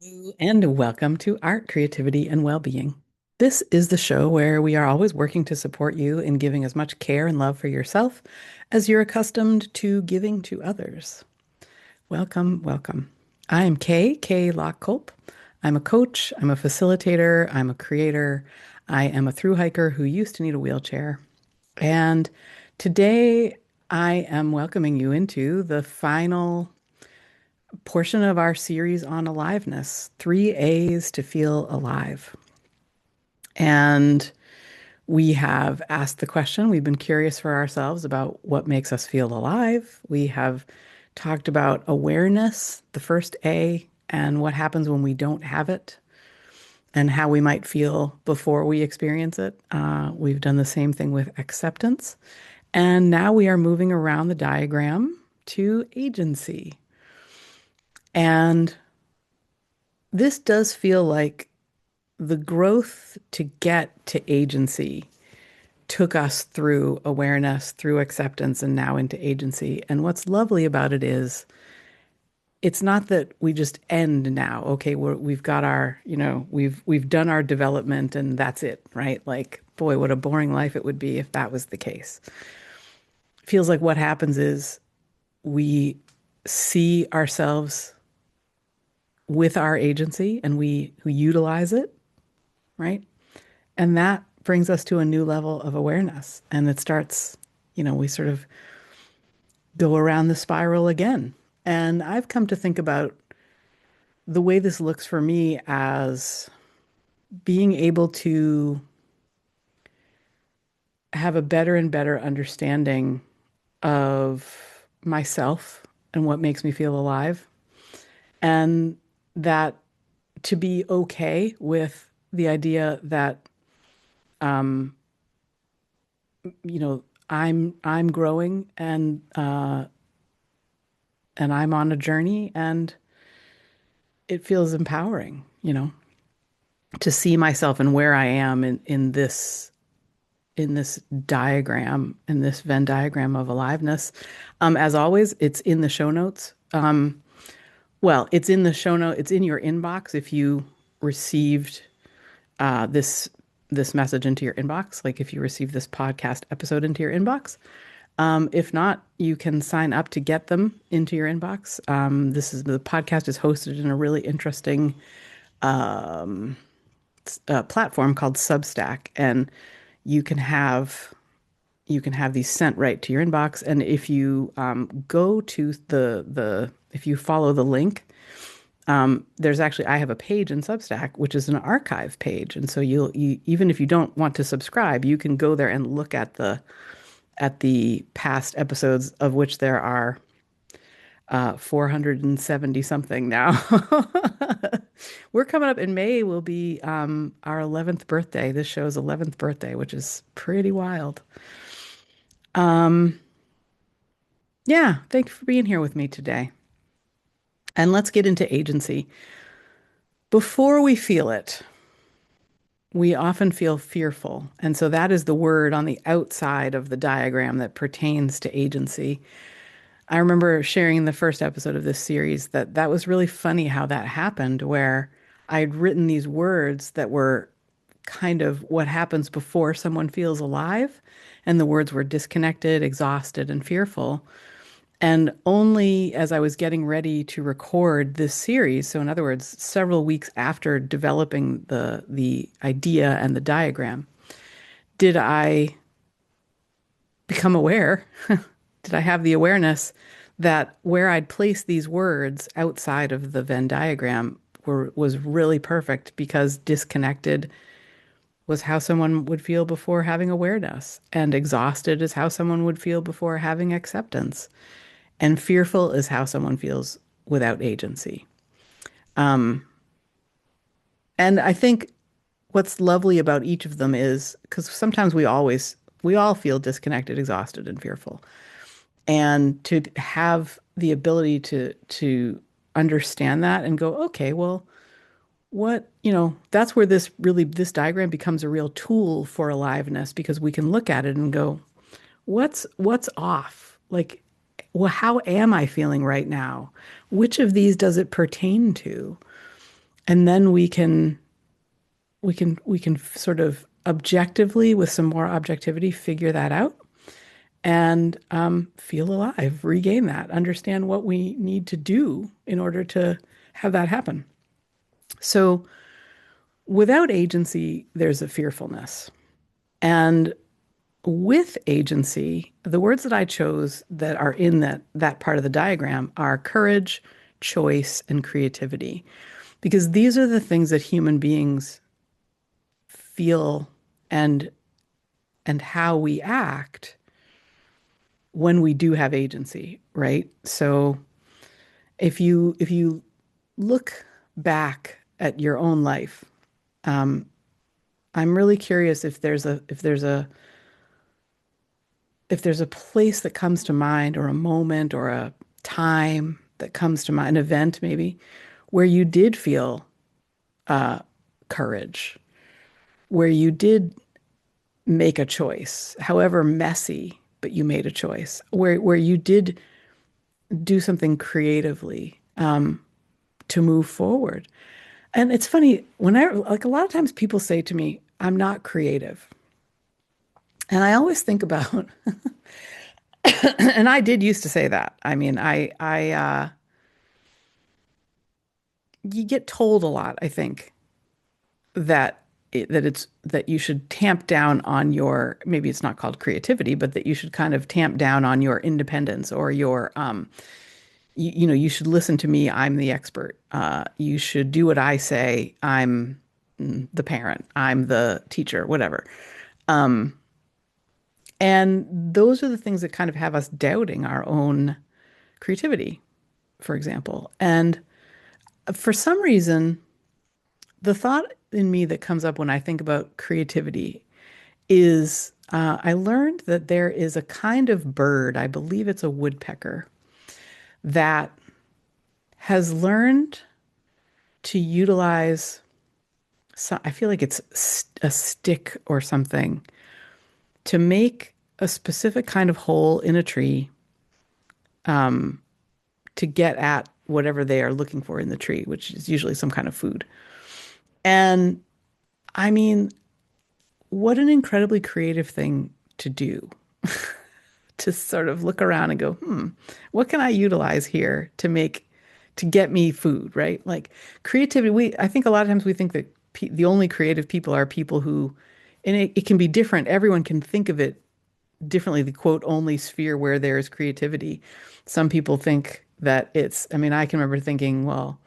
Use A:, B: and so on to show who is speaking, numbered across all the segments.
A: Hello, and welcome to Art, Creativity, and Wellbeing. This is the show where we are always working to support you in giving as much care and love for yourself as you're accustomed to giving to others. Welcome, welcome. I am Kay Lockcolp. I'm a coach, I'm a facilitator, I'm a creator, I am a thru hiker who used to need a wheelchair. And today I am welcoming you into the final portion of our series on aliveness, 3 A's to feel alive. And we have asked the question, we've been curious for ourselves about what makes us feel alive. We have talked about awareness, the first A, and what happens when we don't have it, and how we might feel before we experience it. We've done the same thing with acceptance. And now we are moving around the diagram to agency. And this does feel like the growth to get to agency took us through awareness, through acceptance, and now into agency. And what's lovely about it is it's not that we just end now. Okay, we've got our, we've done our development and that's it, right? Like, boy, what a boring life it would be if that was the case. Feels like what happens is we see ourselves with our agency and we utilize it, right? And that brings us to a new level of awareness. And it starts, we sort of go around the spiral again. And I've come to think about the way this looks for me as being able to have a better and better understanding of myself and what makes me feel alive. And that to be okay with the idea that um, I'm growing and I'm on a journey and it feels empowering, to see myself and where I am in this diagram, in this Venn diagram of aliveness. As always, it's in the show notes. Well, it's in the show note. It's in your inbox if you received this message into your inbox, like if you receive this podcast episode into your inbox. If not, you can sign up to get them into your inbox. The podcast is hosted in a really interesting platform called Substack, and you can have you can have these sent right to your inbox. And if you go to the if you follow the link, there's actually I have a page in Substack which is an archive page, and so even if you don't want to subscribe, you can go there and look at the past episodes, of which there are 470 something now. We're coming up in May, will be our 11th birthday, this show's 11th birthday, which is pretty wild. Um, yeah, thank you for being here with me today. And let's get into agency. Before we feel it, we often feel fearful. And so that is the word on the outside of the diagram that pertains to agency. I remember sharing in the first episode of this series that was really funny how that happened, where I'd written these words that were kind of what happens before someone feels alive. And the words were disconnected, exhausted, and fearful. And only as I was getting ready to record this series, so in other words, several weeks after developing the idea and the diagram, did I become aware, did I have the awareness that where I'd placed these words outside of the Venn diagram was really perfect, because disconnected was how someone would feel before having awareness, and exhausted is how someone would feel before having acceptance, and fearful is how someone feels without agency. Um, and I think what's lovely about each of them is because sometimes we all feel disconnected, exhausted, and fearful. And to have the ability to understand that and go, okay, well, that's where this diagram becomes a real tool for aliveness, because we can look at it and go, what's off? Like, well, how am I feeling right now? Which of these does it pertain to? And then we can sort of objectively, with some more objectivity, figure that out and feel alive, regain that, understand what we need to do in order to have that happen. So without agency, there's a fearfulness. And with agency, the words that I chose that are in that part of the diagram are courage, choice, and creativity. Because these are the things that human beings feel and how we act when we do have agency, right? So if you look back at your own life, um, I'm really curious if there's a place that comes to mind, or a moment, or a time that comes to mind, an event maybe, where you did feel uh, courage, where you did make a choice, however messy, but you made a choice, where you did do something creatively to move forward. And it's funny when I like a lot of times people say to me, "I'm not creative," and I always think about, and I did used to say that. I mean, you get told a lot, I think, that you should tamp down on your, maybe it's not called creativity, but that you should kind of tamp down on your independence, or your you should listen to me, I'm the expert. You should do what I say, I'm the parent, I'm the teacher, whatever. And those are the things that kind of have us doubting our own creativity, for example. And for some reason, the thought in me that comes up when I think about creativity is I learned that there is a kind of bird, I believe it's a woodpecker, that has learned to utilize, so I feel like it's a stick or something, to make a specific kind of hole in a tree to get at whatever they are looking for in the tree, which is usually some kind of food. And I mean, what an incredibly creative thing to do, to sort of look around and go, what can I utilize here to get me food, right? Like creativity, I think a lot of times we think that the only creative people are people who, and it can be different. Everyone can think of it differently, the quote, only sphere where there is creativity. Some people think that I mean, I can remember thinking, well,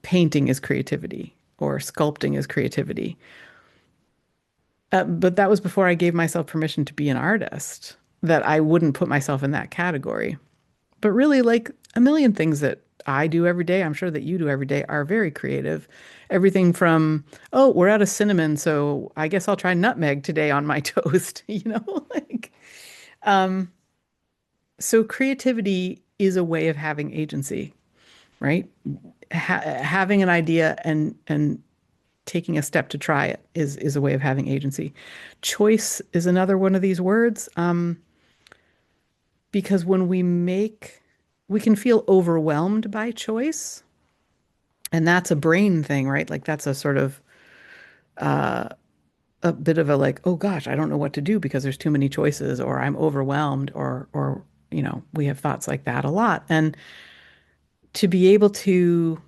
A: painting is creativity or sculpting is creativity. But that was before I gave myself permission to be an artist, that I wouldn't put myself in that category. But really, like a million things that I do every day, I'm sure that you do every day, are very creative. Everything from, oh, we're out of cinnamon, so I guess I'll try nutmeg today on my toast, like, so creativity is a way of having agency, right? Having an idea and taking a step to try it is a way of having agency. Choice is another one of these words, because we can feel overwhelmed by choice, and that's a brain thing, right? Like that's a sort of a bit of a like, oh gosh, I don't know what to do because there's too many choices, or I'm overwhelmed, or we have thoughts like that a lot. And to be able to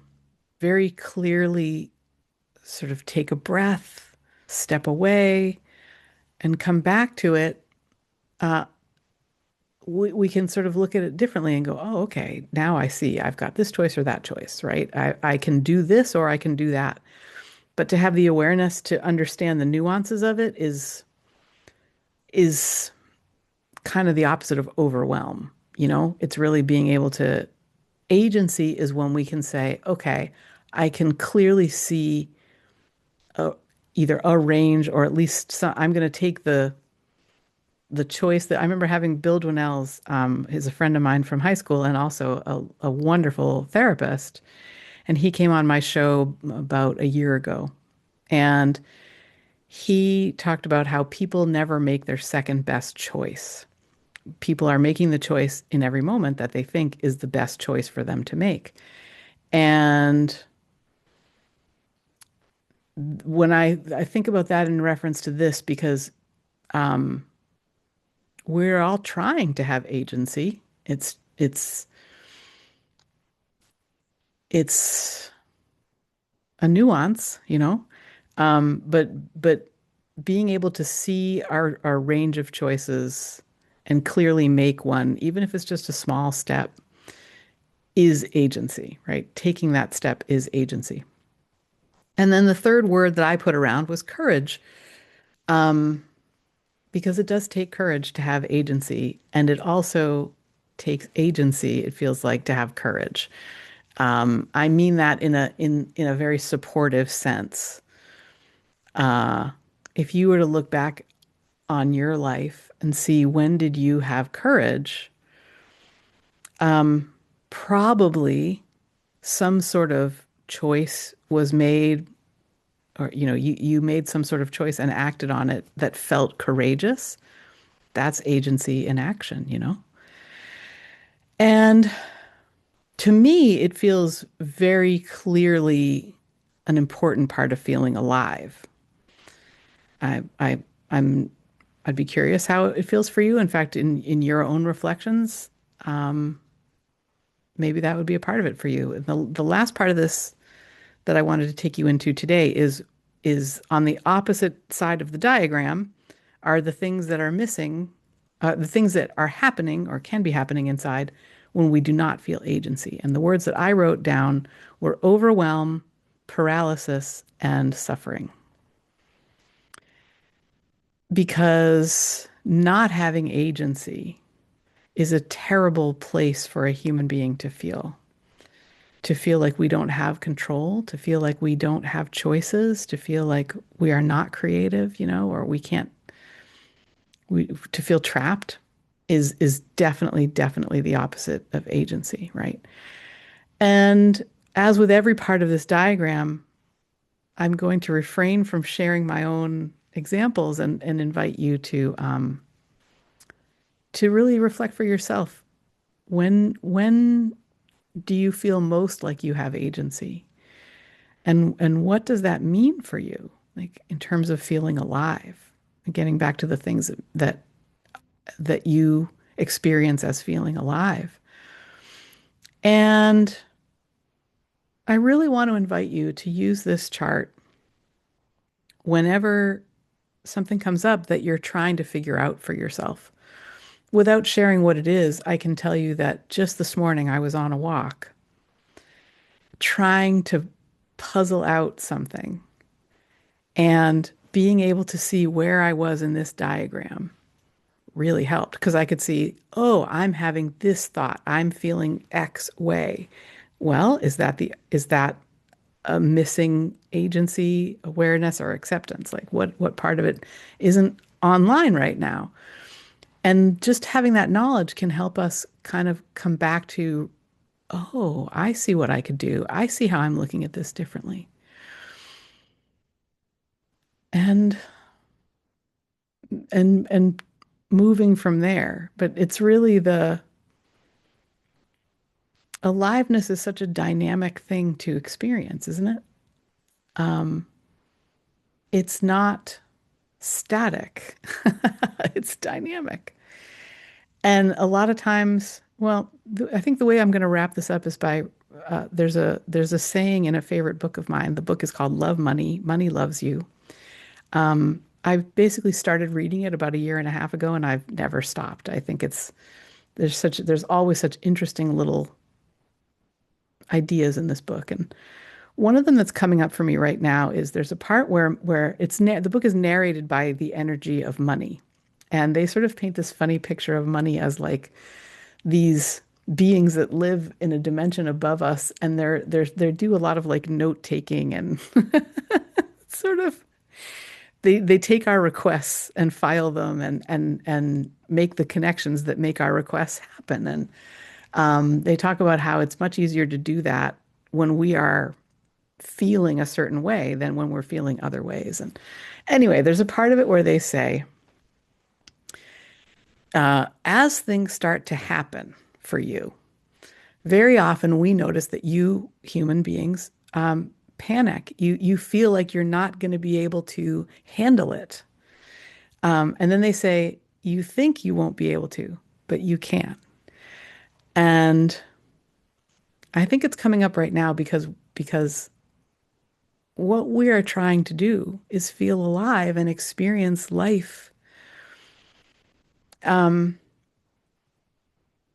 A: very clearly sort of take a breath, step away, and come back to it, we can sort of look at it differently and go, oh, okay, now I see I've got this choice or that choice, right? I can do this or I can do that. But to have the awareness to understand the nuances of it is kind of the opposite of overwhelm. It's really being able to, agency is when we can say, okay, I can clearly see a, either a range, or at least I'm going to take the choice that I remember having. Bill Dwinell's, is a friend of mine from high school and also a wonderful therapist. And he came on my show about a year ago. And he talked about how people never make their second best choice. People are making the choice in every moment that they think is the best choice for them to make. And when I think about that in reference to this, because um, we're all trying to have agency. It's a nuance, but being able to see our range of choices and clearly make one, even if it's just a small step, is agency, right? Taking that step is agency. And then the third word that I put around was courage, um, because it does take courage to have agency, and it also takes agency, it feels like, to have courage. I mean that in a very supportive sense. Uh, if you were to look back on your life and see when did you have courage, probably some sort of choice was made, or you made some sort of choice and acted on it that felt courageous. That's agency in action. And to me, it feels very clearly an important part of feeling alive. I, I, I'm, I'd be curious how it feels for you. In fact, in your own reflections, um, maybe that would be a part of it for you. The last part of this that I wanted to take you into today is on the opposite side of the diagram are the things that are missing, the things that are happening or can be happening inside when we do not feel agency. And the words that I wrote down were overwhelm, paralysis, and suffering. Because not having agency is a terrible place for a human being to feel. To feel like we don't have control, to feel like we don't have choices, to feel like we are not creative, or we can't, to feel trapped is definitely the opposite of agency, right? And as with every part of this diagram, I'm going to refrain from sharing my own examples and invite you to really reflect for yourself. When do you feel most like you have agency? And what does that mean for you? Like in terms of feeling alive, and getting back to the things that you experience as feeling alive. And I really want to invite you to use this chart whenever something comes up that you're trying to figure out for yourself. Without sharing what it is, I can tell you that just this morning I was on a walk trying to puzzle out something and being able to see where I was in this diagram really helped because I could see, oh, I'm having this thought. I'm feeling X way. Well, is that a missing agency, awareness, or acceptance? Like what part of it isn't online right now? And just having that knowledge can help us kind of come back to, oh, I see what I could do. I see how I'm looking at this differently. And and moving from there. But it's really the aliveness is such a dynamic thing to experience, isn't it? Um, it's not static. It's dynamic. And a lot of times, well, I think the way I'm going to wrap this up is by there's a saying in a favorite book of mine. The book is called Love Money. Money Loves You. I basically started reading it about a year and a half ago, and I've never stopped. I think there's always such interesting little ideas in this book, and one of them that's coming up for me right now is there's a part where the book is narrated by the energy of money, and they sort of paint this funny picture of money as like these beings that live in a dimension above us, and they do a lot of like note taking and sort of they take our requests and file them and make the connections that make our requests happen. And they talk about how it's much easier to do that when we are feeling a certain way than when we're feeling other ways. And anyway, there's a part of it where they say, as things start to happen for you, very often we notice that you human beings panic. You feel like you're not going to be able to handle it. And then they say, you think you won't be able to, but you can. And I think it's coming up right now because what we are trying to do is feel alive and experience life. Um,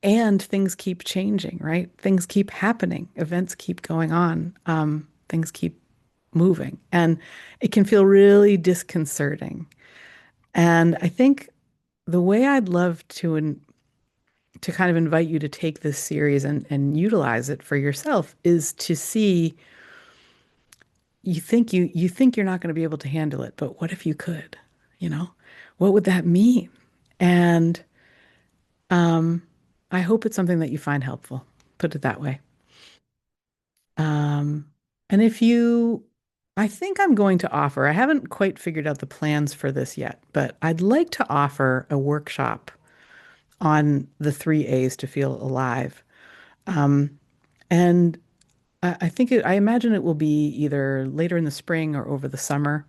A: and things keep changing, right? Things keep happening, events keep going on, things keep moving, and it can feel really disconcerting. And I think the way I'd love to kind of invite you to take this series and utilize it for yourself is to see you think you're not going to be able to handle it, but what if you could? You know, what would that mean? And um, I hope it's something that you find helpful. Put it that way. Um, and if you, I think I'm going to offer, I haven't quite figured out the plans for this yet, but I'd like to offer a workshop on the three A's to feel alive. Um, and I think I imagine it will be either later in the spring or over the summer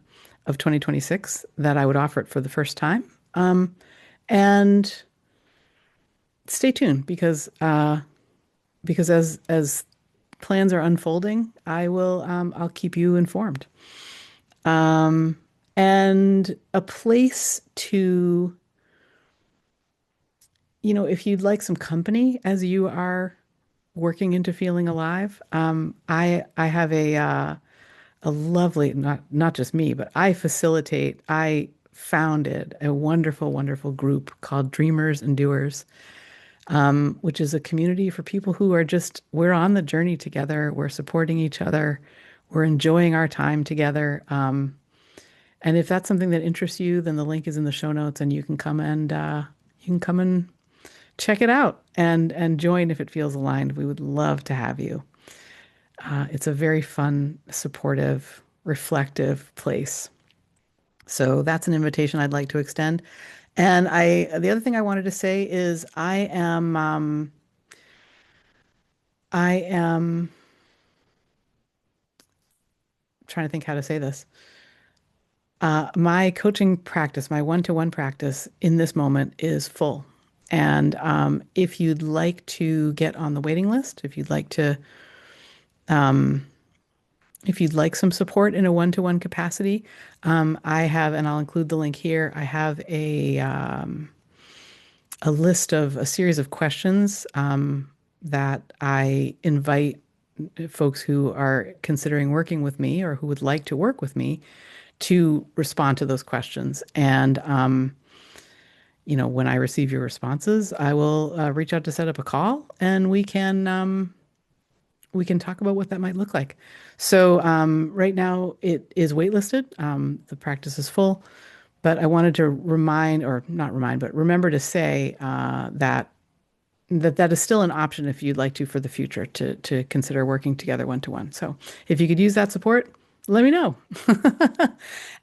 A: of 2026 that I would offer it for the first time. And stay tuned because as plans are unfolding, I'll keep you informed. Um, and a place to, if you'd like some company as you are working into feeling alive, I have a lovely, not just me, but I founded a wonderful, wonderful group called Dreamers and Doers, which is a community for people who are we're on the journey together, we're supporting each other, we're enjoying our time together. And if that's something that interests you, then the link is in the show notes, and you can come and check it out and join if it feels aligned. We would love to have you. It's a very fun, supportive, reflective place. So that's an invitation I'd like to extend. And the other thing I wanted to say is I am trying to think how to say this. My coaching practice, my one-to-one practice in this moment is full. And if you'd like to get on the waiting list, um, if you'd like some support in a one-to-one capacity, I have, and I'll include the link here. I have a list of a series of questions that I invite folks who are considering working with me or who would like to work with me to respond to those questions. And when I receive your responses, I will reach out to set up a call, and we can talk about what that might look like. So right now it is waitlisted. The practice is full, but I wanted to remind, or not remind, but remember to say that is still an option if you'd like to for the future to consider working together one to one. So if you could use that support, let me know.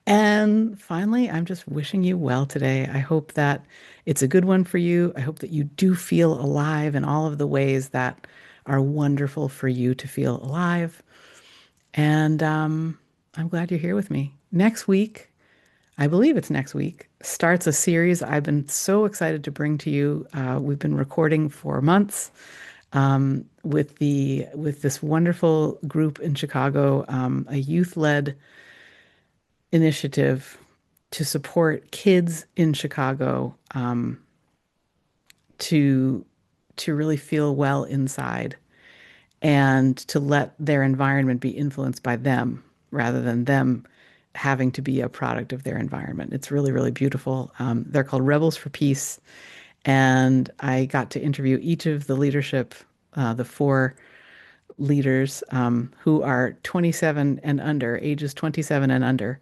A: And finally, I'm just wishing you well today. I hope that it's a good one for you. I hope that you do feel alive in all of the ways that are wonderful for you to feel alive. And I'm glad you're here with me. Next week, I believe it's next week, starts a series I've been so excited to bring to you. We've been recording for months with this wonderful group in Chicago, a youth-led initiative to support kids in Chicago to really feel well inside and to let their environment be influenced by them rather than them having to be a product of their environment. It's really, really beautiful. They're called Rebels for Peace. And I got to interview each of the leadership, the four leaders who are 27 and under, ages 27 and under.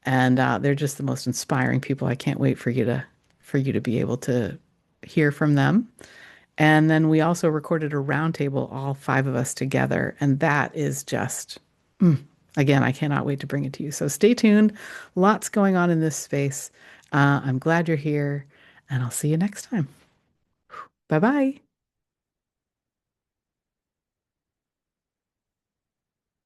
A: And they're just the most inspiring people. I can't wait for you to be able to hear from them. And then we also recorded a roundtable, all five of us together. And that is just, again, I cannot wait to bring it to you. So stay tuned. Lots going on in this space. I'm glad you're here, and I'll see you next time. Bye bye.